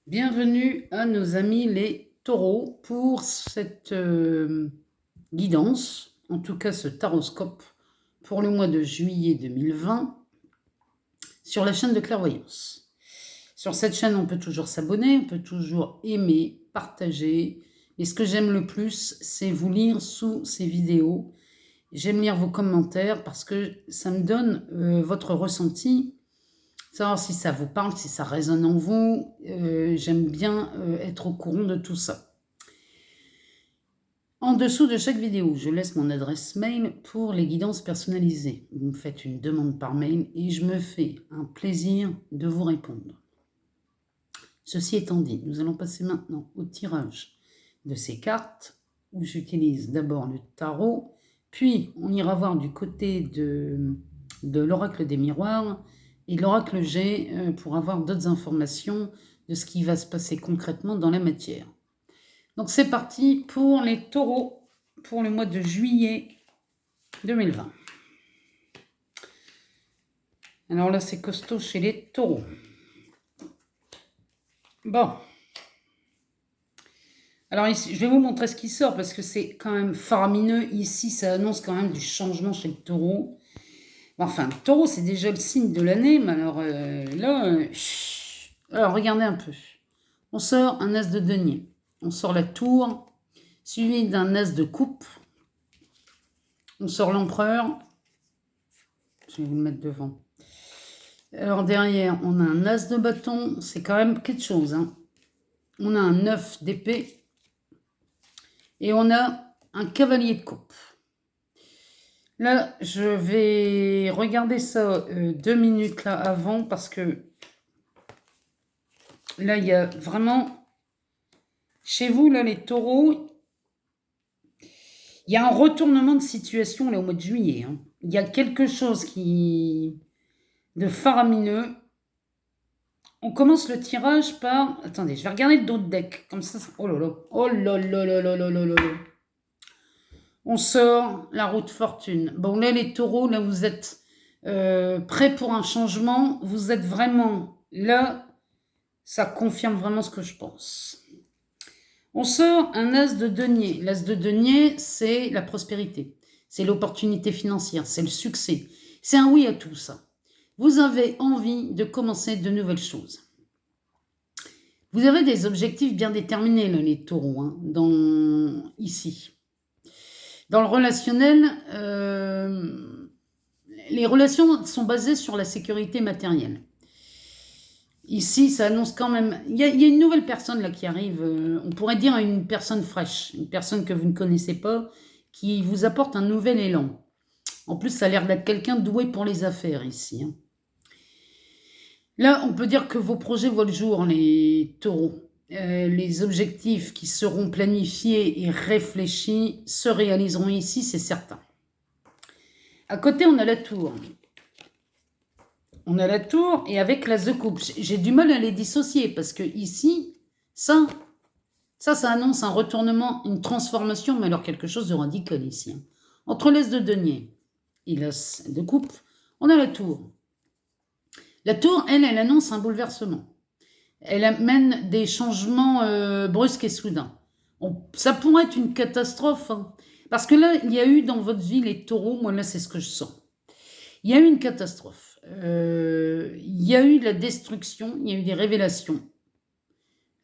Bienvenue à nos amis les taureaux pour cette guidance, en tout cas ce taroscope pour le mois de juillet 2020 sur la chaîne de clairvoyance. Sur cette chaîne, on peut toujours s'abonner, on peut toujours aimer, partager. Et ce que j'aime le plus, c'est vous lire sous ces vidéos. J'aime lire vos commentaires parce que ça me donne votre ressenti, savoir si ça vous parle, si ça résonne en vous. J'aime bien être au courant de tout ça. En dessous de chaque vidéo, je laisse mon adresse mail pour les guidances personnalisées. Vous me faites une demande par mail et je me fais un plaisir de vous répondre. Ceci étant dit, nous allons passer maintenant au tirage de ces cartes où j'utilise d'abord le tarot, puis on ira voir du côté de l'oracle des miroirs et l'oracle G pour avoir d'autres informations de ce qui va se passer concrètement dans la matière. Donc c'est parti pour les taureaux pour le mois de juillet 2020. Alors là c'est costaud chez les taureaux. Bon. Alors ici, je vais vous montrer ce qui sort parce que c'est quand même faramineux. Ici ça annonce quand même du changement chez le taureau. Enfin, le taureau c'est déjà le signe de l'année, mais alors là... Alors regardez un peu. On sort un as de denier. On sort la tour, suivi d'un as de coupe. On sort l'empereur. Je vais vous le mettre devant. Alors derrière, on a un as de bâton. C'est quand même quelque chose. Hein. On a un 9 d'épée. Et on a un cavalier de coupe. Là, je vais regarder ça 2 minutes là avant parce que là, il y a vraiment... Chez vous, là, les taureaux, il y a un retournement de situation là au mois de juillet. Hein. Il y a quelque chose de faramineux. On commence le tirage par... Attendez, je vais regarder le dos de deck. Comme ça... Oh là là. Oh là là là là là là là. On sort la roue de fortune. Bon, là, les taureaux, là, vous êtes prêts pour un changement. Vous êtes vraiment... Là, ça confirme vraiment ce que je pense. On sort un as de denier. L'as de denier, c'est la prospérité. C'est l'opportunité financière. C'est le succès. C'est un oui à tout ça. Vous avez envie de commencer de nouvelles choses. Vous avez des objectifs bien déterminés, là, les taureaux, hein, ici. Dans le relationnel, les relations sont basées sur la sécurité matérielle. Ici, ça annonce quand même... Il y a une nouvelle personne là qui arrive, on pourrait dire une personne fraîche, une personne que vous ne connaissez pas, qui vous apporte un nouvel élan. En plus, ça a l'air d'être quelqu'un doué pour les affaires ici. Hein. Là, on peut dire que vos projets voient le jour, les taureaux. Les objectifs qui seront planifiés et réfléchis se réaliseront ici, c'est certain. À côté, on a la tour. On a la tour et avec l'as de coupe. J'ai du mal à les dissocier parce que ici, ça annonce un retournement, une transformation, mais alors quelque chose de radical ici. Hein. Entre l'as de denier et l'as de coupe, on a la tour. La tour, elle annonce un bouleversement. Elle amène des changements brusques et soudains. Ça pourrait être une catastrophe. Hein, parce que là, il y a eu dans votre vie les taureaux, moi là, c'est ce que je sens. Il y a eu une catastrophe. Il y a eu de la destruction, il y a eu des révélations.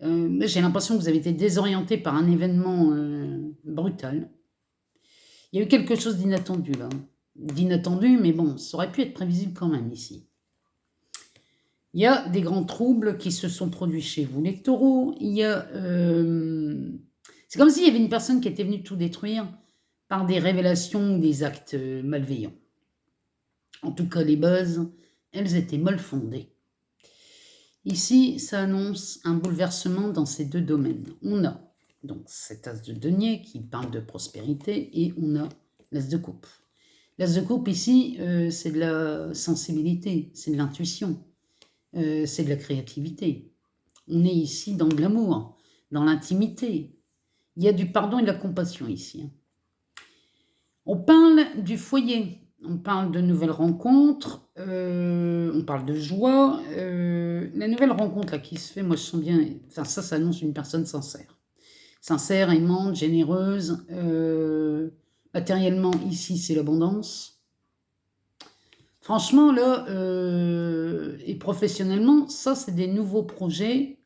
J'ai l'impression que vous avez été désorienté par un événement brutal. Il y a eu quelque chose d'inattendu là. D'inattendu, mais bon, ça aurait pu être prévisible quand même ici. Il y a des grands troubles qui se sont produits chez vous, les taureaux. Il y a... C'est comme s'il y avait une personne qui était venue tout détruire par des révélations ou des actes malveillants. En tout cas, les bases, elles étaient mal fondées. Ici, ça annonce un bouleversement dans ces deux domaines. On a donc cet as de denier qui parle de prospérité et on a l'as de coupe. L'as de coupe ici, c'est de la sensibilité, c'est de l'intuition, c'est de la créativité. On est ici dans de l'amour, dans l'intimité. Il y a du pardon et de la compassion ici. On parle du foyer. on parle de nouvelles rencontres, on parle de joie. La nouvelle rencontre là, qui se fait, moi je sens bien, enfin, ça annonce une personne sincère. Sincère, aimante, généreuse. Matériellement, ici, c'est l'abondance. Franchement, là, et professionnellement, ça, c'est des nouveaux projets.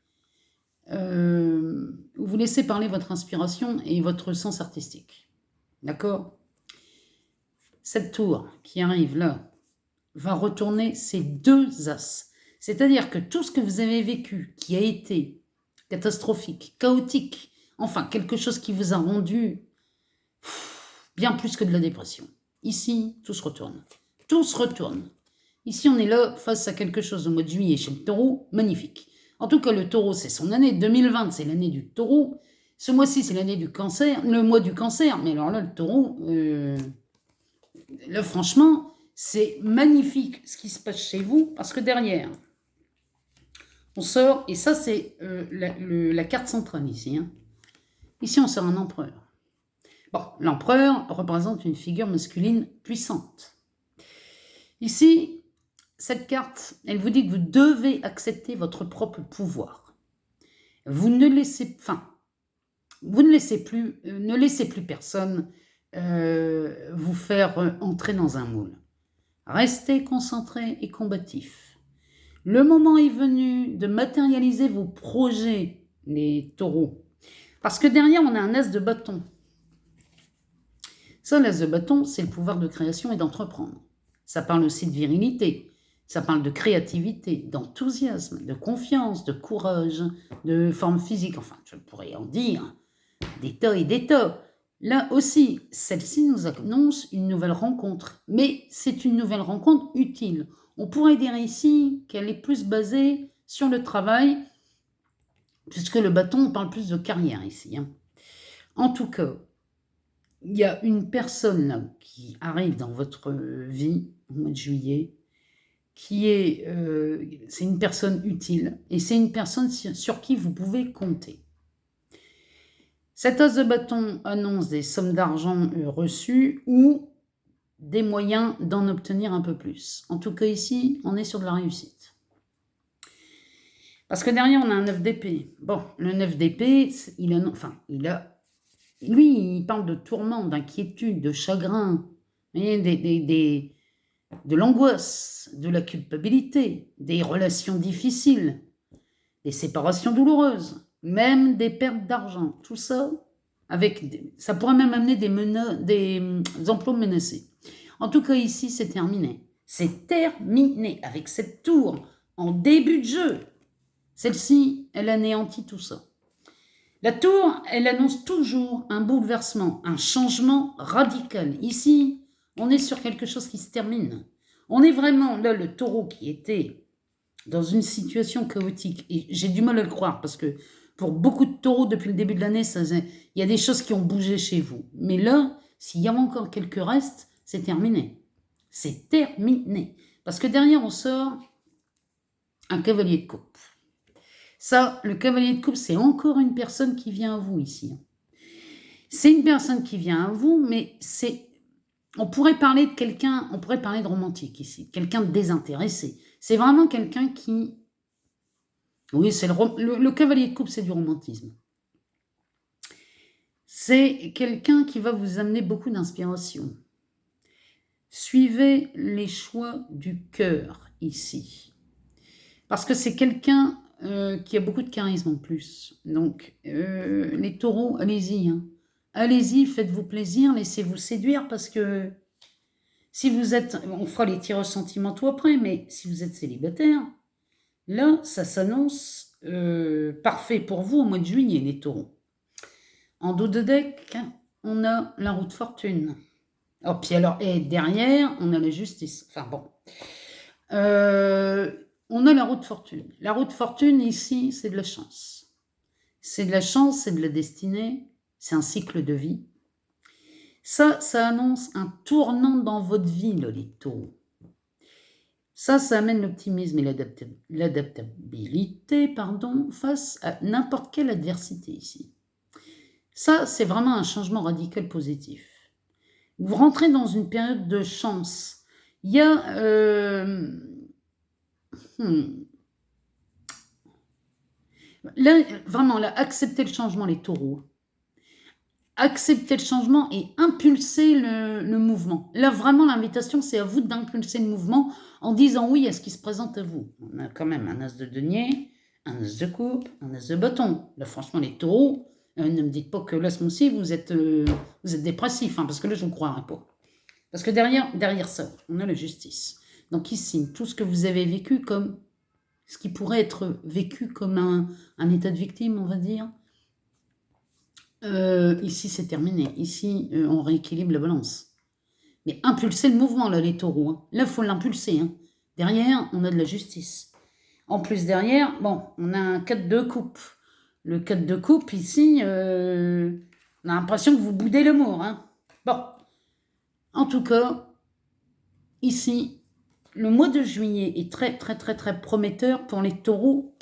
Vous laissez parler votre inspiration et votre sens artistique. D'accord? Cette tour qui arrive là va retourner ces deux as. C'est-à-dire que tout ce que vous avez vécu, qui a été catastrophique, chaotique, enfin quelque chose qui vous a rendu bien plus que de la dépression. Ici, tout se retourne. Tout se retourne. Ici, on est là face à quelque chose au mois de juillet chez le taureau, magnifique. En tout cas, le taureau, c'est son année. 2020, c'est l'année du taureau. Ce mois-ci, c'est l'année du cancer, le mois du cancer. Mais alors là, le taureau, là, franchement, c'est magnifique ce qui se passe chez vous, parce que derrière, on sort, et ça, c'est la carte centrale ici. Hein. Ici, on sort un empereur. Bon, l'empereur représente une figure masculine puissante. Ici, cette carte, elle vous dit que vous devez accepter votre propre pouvoir. Vous ne laissez plus personne vous faire entrer dans un moule. Restez concentré et combatif. Le moment est venu de matérialiser vos projets, les taureaux. Parce que derrière, on a un as de bâton. Ça, l'as de bâton, c'est le pouvoir de création et d'entreprendre. Ça parle aussi de virilité, ça parle de créativité, d'enthousiasme, de confiance, de courage, de forme physique. Enfin, je pourrais en dire des tas et des tas. Là aussi, celle-ci nous annonce une nouvelle rencontre, mais c'est une nouvelle rencontre utile. On pourrait dire ici qu'elle est plus basée sur le travail, puisque le bâton, on parle plus de carrière ici. Hein. En tout cas, il y a une personne là, qui arrive dans votre vie au mois de juillet, qui est, c'est une personne utile, et c'est une personne sur qui vous pouvez compter. Cet as de bâton annonce des sommes d'argent reçues ou des moyens d'en obtenir un peu plus. En tout cas ici, on est sur de la réussite. Parce que derrière, on a un 9 d'épée. Bon, le 9 d'épée, lui, il parle de tourments, d'inquiétude, de chagrin, de l'angoisse, de la culpabilité, des relations difficiles, des séparations douloureuses, même des pertes d'argent. Tout ça, ça pourrait même amener des emplois menacés. En tout cas, ici, c'est terminé. C'est terminé avec cette tour en début de jeu. Celle-ci, elle anéantit tout ça. La tour, elle annonce toujours un bouleversement, un changement radical. Ici, on est sur quelque chose qui se termine. On est vraiment là, le taureau qui était dans une situation chaotique. Et j'ai du mal à le croire parce que pour beaucoup de taureaux, depuis le début de l'année, il y a des choses qui ont bougé chez vous. Mais là, s'il y a encore quelques restes, c'est terminé. C'est terminé. Parce que derrière, on sort un cavalier de coupe. Ça, le cavalier de coupe, c'est encore une personne qui vient à vous ici. C'est une personne qui vient à vous, mais on pourrait parler de quelqu'un, on pourrait parler de romantique ici, quelqu'un de désintéressé. C'est vraiment quelqu'un qui... Oui, c'est le cavalier de coupe, c'est du romantisme. C'est quelqu'un qui va vous amener beaucoup d'inspiration. Suivez les choix du cœur ici. Parce que c'est quelqu'un qui a beaucoup de charisme en plus. Donc, les taureaux, allez-y. Hein. Allez-y, faites-vous plaisir, laissez-vous séduire parce que si vous êtes... On fera les tirages sentimentaux après, mais si vous êtes célibataire, là, ça s'annonce parfait pour vous au mois de juillet, les taureaux. En dos de deck, on a la roue de fortune. Oh, puis alors, et derrière, on a la justice. Enfin bon. On a la roue de fortune. La roue de fortune, ici, c'est de la chance. C'est de la chance, c'est de la destinée, c'est un cycle de vie. Ça annonce un tournant dans votre vie, là, les taureaux. Ça amène l'optimisme et l'adaptabilité, face à n'importe quelle adversité ici. Ça, c'est vraiment un changement radical positif. Vous rentrez dans une période de chance. Il y a... Là, vraiment, là, acceptez le changement, les taureaux. Accepter le changement et impulser le mouvement. Là, vraiment, l'invitation, c'est à vous d'impulser le mouvement en disant oui à ce qui se présente à vous. On a quand même un as de denier, un as de coupe, un as de bâton. Là, franchement, les taureaux, ne me dites pas que là, ce mois-ci, vous êtes dépressif, parce que là, je ne croirais pas. Parce que derrière ça, on a la justice. Donc ici, tout ce que vous avez vécu comme ce qui pourrait être vécu comme un état de victime, on va dire, ici, c'est terminé. Ici, on rééquilibre la balance. Mais impulser le mouvement, là, les taureaux. Hein. Là, il faut l'impulser. Hein. Derrière, on a de la justice. En plus, derrière, bon, on a un 4 de coupe. Le 4 de coupe, ici, on a l'impression que vous boudez l'amour. Hein. Bon. En tout cas, ici, le mois de juillet est très, très, très, très prometteur pour les taureaux.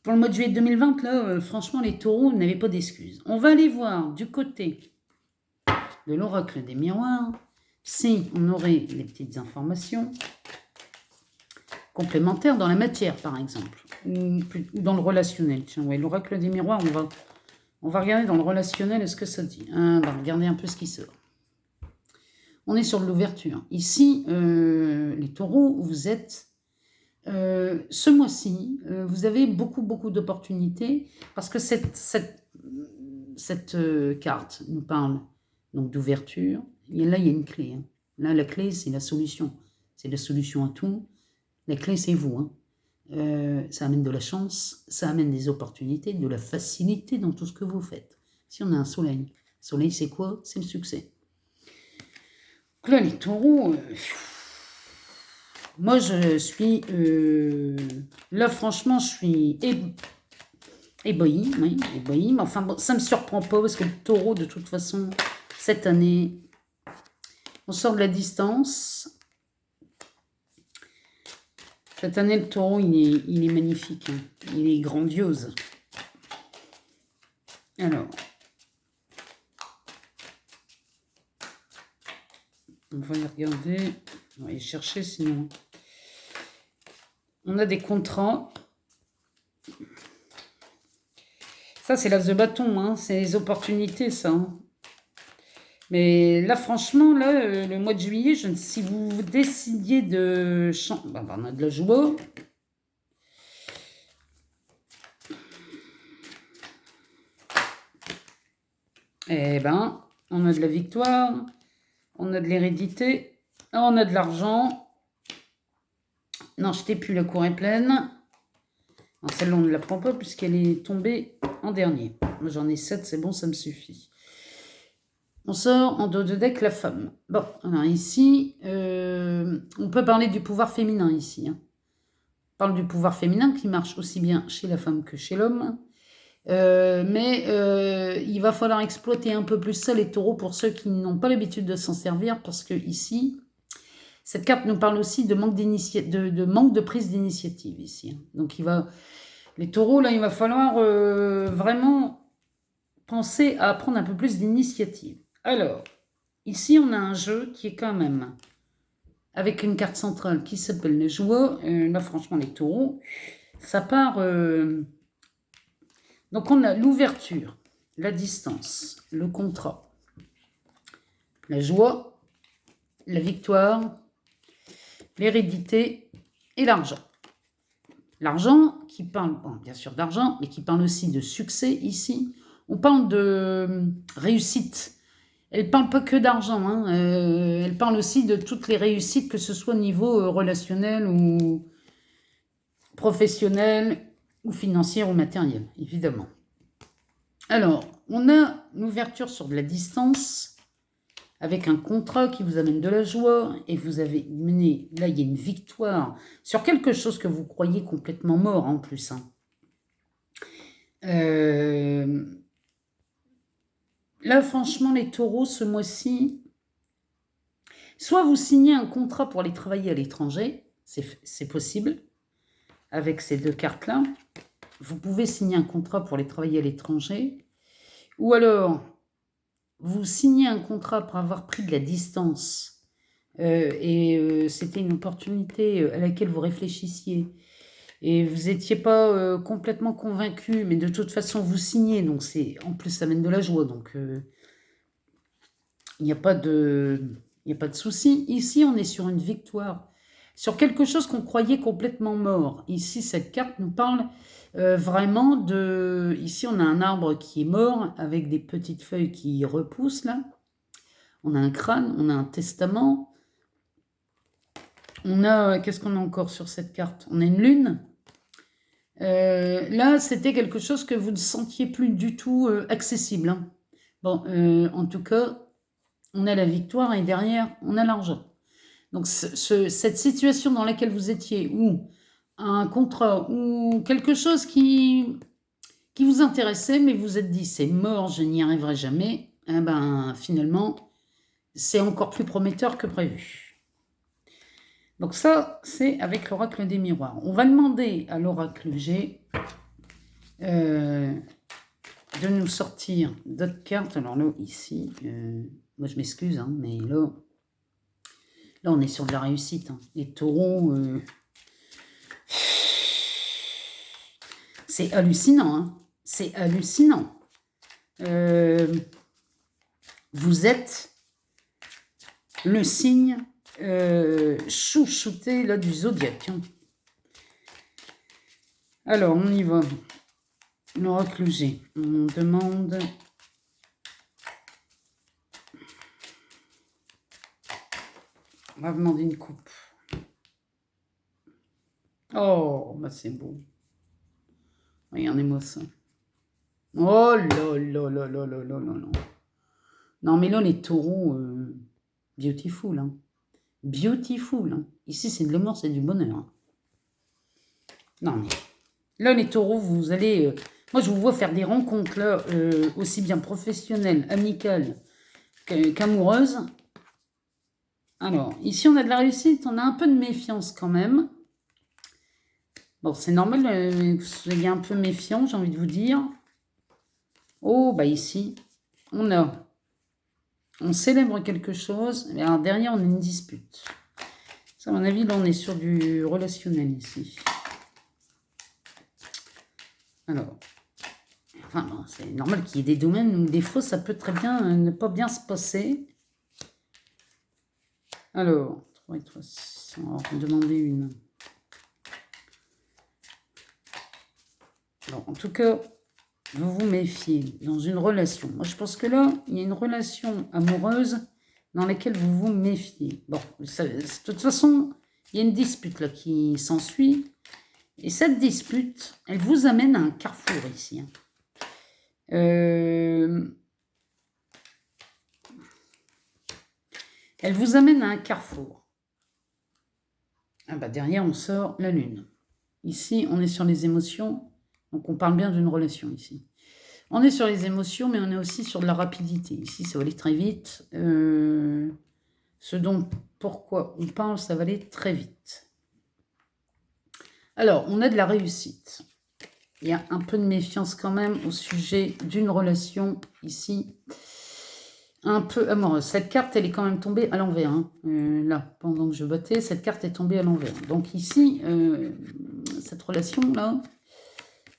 Pour le mois de juillet 2020, là, franchement, les taureaux n'avaient pas d'excuses. On va aller voir du côté de l'oracle des miroirs si on aurait des petites informations complémentaires dans la matière, par exemple, ou dans le relationnel. Tiens, ouais, l'oracle des miroirs, on va regarder dans le relationnel ce que ça dit. On va regarder un peu ce qui sort. On est sur de l'ouverture. Ici, les taureaux, vous êtes... ce mois-ci, vous avez beaucoup d'opportunités parce que cette carte nous parle donc d'ouverture. Et là, il y a une clé. Hein. Là, la clé, c'est la solution. C'est la solution à tout. La clé, c'est vous. Hein. Ça amène de la chance, ça amène des opportunités, de la facilité dans tout ce que vous faites. Si on a un soleil, le soleil, c'est quoi? C'est le succès. Donc là, les taureaux... moi, je suis... là, franchement, je suis ébloui. Oui, ébloui. Mais enfin, bon, ça ne me surprend pas parce que le taureau, de toute façon, cette année, on sort de la distance. Cette année, le taureau, il est magnifique. Hein. Il est grandiose. Alors... on va y regarder. On va y chercher sinon. On a des contrats. Ça, c'est l'as de bâton. Hein. C'est les opportunités, ça. Hein. Mais là, franchement, là, le mois de juillet, si vous décidiez de changer... on a de la joie. Eh ben, on a de la victoire. On a de l'hérédité. On a de l'argent. Non, je t'ai plus, la cour est pleine. Celle-là, on ne la prend pas puisqu'elle est tombée en dernier. Moi, j'en ai 7, c'est bon, ça me suffit. On sort en dos de deck la femme. Bon, alors ici, on peut parler du pouvoir féminin ici. Hein. On parle du pouvoir féminin qui marche aussi bien chez la femme que chez l'homme. Mais il va falloir exploiter un peu plus ça, les taureaux, pour ceux qui n'ont pas l'habitude de s'en servir, parce que ici, cette carte nous parle aussi de manque, manque de prise d'initiative ici. Donc les taureaux, là, il va falloir vraiment penser à prendre un peu plus d'initiative. Alors, ici, on a un jeu qui est quand même avec une carte centrale qui s'appelle les joies. Là, franchement, les taureaux, ça part... donc, on a l'ouverture, la distance, le contrat, la joie, la victoire, l'hérédité et l'argent. L'argent qui parle, bon, bien sûr d'argent, mais qui parle aussi de succès ici. On parle de réussite. Elle ne parle pas que d'argent, hein. Elle parle aussi de toutes les réussites, que ce soit au niveau relationnel ou professionnel, ou financière ou matérielle, évidemment. Alors, on a l'ouverture sur de la distance, avec un contrat qui vous amène de la joie, et vous avez mené, là il y a une victoire, sur quelque chose que vous croyez complètement mort en plus. Hein. Là, franchement, les taureaux, ce mois-ci, soit vous signez un contrat pour aller travailler à l'étranger, c'est possible, avec ces deux cartes-là. Vous pouvez signer un contrat pour aller travailler à l'étranger, Ou alors, vous signez un contrat après avoir pris de la distance et c'était une opportunité à laquelle vous réfléchissiez et vous n'étiez pas complètement convaincu, mais de toute façon, vous signez, donc en plus, ça amène de la joie, donc il n'y a pas de souci. Ici, on est sur une victoire, sur quelque chose qu'on croyait complètement mort. Ici, cette carte nous parle vraiment de... Ici, on a un arbre qui est mort avec des petites feuilles qui repoussent, là. On a un crâne, on a un testament. On a... Qu'est-ce qu'on a encore sur cette carte? On a une lune. Là, c'était quelque chose que vous ne sentiez plus du tout accessible. Hein. Bon, en tout cas, on a la victoire et derrière, on a l'argent. Donc, cette situation dans laquelle vous étiez, ou un contrat, ou quelque chose qui vous intéressait, mais vous êtes dit, c'est mort, je n'y arriverai jamais, eh ben, finalement, c'est encore plus prometteur que prévu. Donc ça, c'est avec l'oracle des miroirs. On va demander à l'oracle G de nous sortir d'autres cartes. Alors là, ici, moi je m'excuse, hein, mais là, on est sur de la réussite. Hein. Les taureaux, c'est hallucinant. Hein. C'est hallucinant. Vous êtes le signe chouchouté là, du zodiaque. Hein. Alors, on y va. L'oracle G. On demande... On va demander une coupe. Oh, bah c'est beau. Regardez-moi ça. Oh là là là là là là là. Non, mais là, les taureaux, beautiful. Hein. Beautiful. Hein. Ici, c'est de l'amour, c'est du bonheur. Hein. Non, mais là, les taureaux, vous allez... moi, je vous vois faire des rencontres, là, aussi bien professionnelles, amicales qu'amoureuses. Alors, ici, on a de la réussite, on a un peu de méfiance quand même. Bon, c'est normal que vous soyez un peu méfiant, j'ai envie de vous dire. Oh, bah ici, on célèbre quelque chose, mais alors derrière, on a une dispute. Ça, à mon avis, là, on est sur du relationnel ici. Alors, enfin, bon, c'est normal qu'il y ait des domaines où des fois, ça peut très bien ne pas bien se passer. Alors, 3 et 3, on va en demander une. Alors, en tout cas, vous vous méfiez dans une relation. Moi, je pense que là, il y a une relation amoureuse dans laquelle vous vous méfiez. Bon, de toute façon, il y a une dispute là qui s'ensuit. Et cette dispute, elle vous amène à un carrefour ici. Hein. Elle vous amène à un carrefour. Ah bah derrière, on sort la lune. Ici, on est sur les émotions. Donc, on parle bien d'une relation ici. On est sur les émotions, mais on est aussi sur de la rapidité. Ici, ça va aller très vite. Ce dont pourquoi on parle, ça va aller très vite. Alors, on a de la réussite. Il y a un peu de méfiance quand même au sujet d'une relation ici. Un peu amoureuse. Cette carte, elle est quand même tombée à l'envers. Hein. Là, pendant que je battais, cette carte est tombée à l'envers. Donc ici, cette relation-là,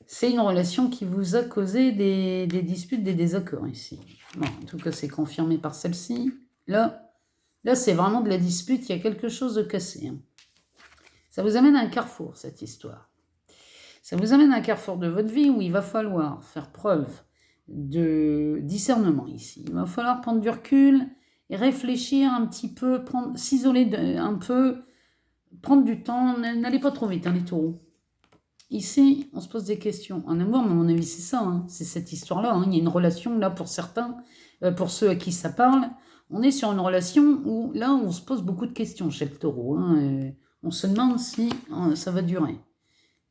c'est une relation qui vous a causé des disputes, des désaccords ici. Bon, en tout cas, c'est confirmé par celle-ci. Là, c'est vraiment de la dispute, il y a quelque chose de cassé. Hein. Ça vous amène à un carrefour, cette histoire. Ça vous amène à un carrefour de votre vie où il va falloir faire preuve de discernement ici. Il va falloir prendre du recul et réfléchir un petit peu, s'isoler un peu, prendre du temps. N'allez pas trop vite, hein, les taureaux. Ici, on se pose des questions. En amour, mais à mon avis, c'est ça. Hein. C'est cette histoire-là. Hein. Il y a une relation, là, pour certains, pour ceux à qui ça parle. On est sur une relation où, là, on se pose beaucoup de questions chez le taureau. Hein. On se demande si ça va durer.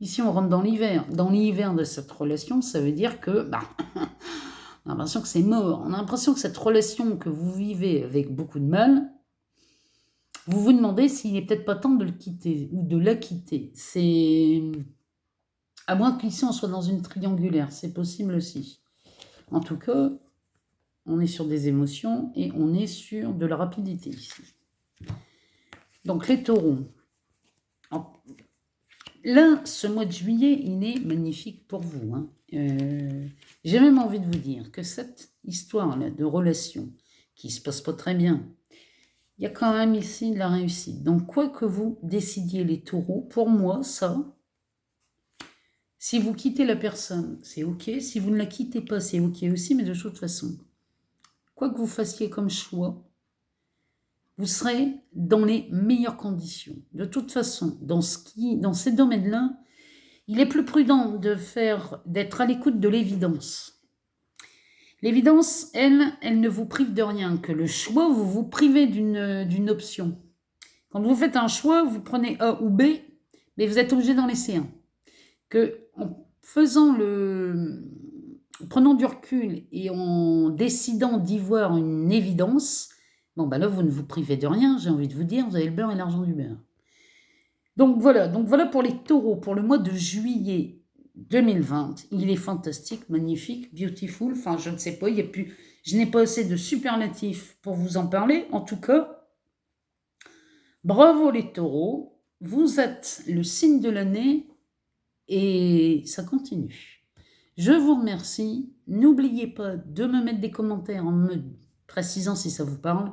Ici, on rentre dans l'hiver. Dans l'hiver de cette relation, ça veut dire que, on a l'impression que c'est mort. On a l'impression que cette relation que vous vivez avec beaucoup de mal, vous vous demandez s'il n'est peut-être pas temps de le quitter ou de la quitter. C'est... À moins qu'ici, on soit dans une triangulaire. C'est possible aussi. En tout cas, on est sur des émotions et on est sur de la rapidité ici. Donc les taureaux. Là, ce mois de juillet, il est magnifique pour vous. Hein. J'ai même envie de vous dire que cette histoire-là de relation qui ne se passe pas très bien, il y a quand même ici de la réussite. Donc, quoi que vous décidiez les taureaux, pour moi, ça, si vous quittez la personne, c'est OK. Si vous ne la quittez pas, c'est OK aussi, mais de toute façon, quoi que vous fassiez comme choix, vous serez dans les meilleures conditions. De toute façon, dans ces domaines-là, il est plus prudent d'être à l'écoute de l'évidence. L'évidence, elle ne vous prive de rien, que le choix, vous vous privez d'une option. Quand vous faites un choix, vous prenez A ou B, mais vous êtes obligé d'en laisser un. En prenant du recul et en décidant d'y voir une évidence, bon, bah là, vous ne vous privez de rien, j'ai envie de vous dire, vous avez le beurre et l'argent du beurre. Donc voilà pour les taureaux, pour le mois de juillet 2020. Il est fantastique, magnifique, beautiful, enfin je ne sais pas, je n'ai pas assez de superlatifs pour vous en parler. En tout cas, bravo les taureaux, vous êtes le signe de l'année et ça continue. Je vous remercie. N'oubliez pas de me mettre des commentaires en me précisant si ça vous parle.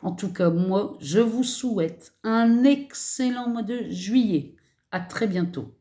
En tout cas, moi, je vous souhaite un excellent mois de juillet. À très bientôt.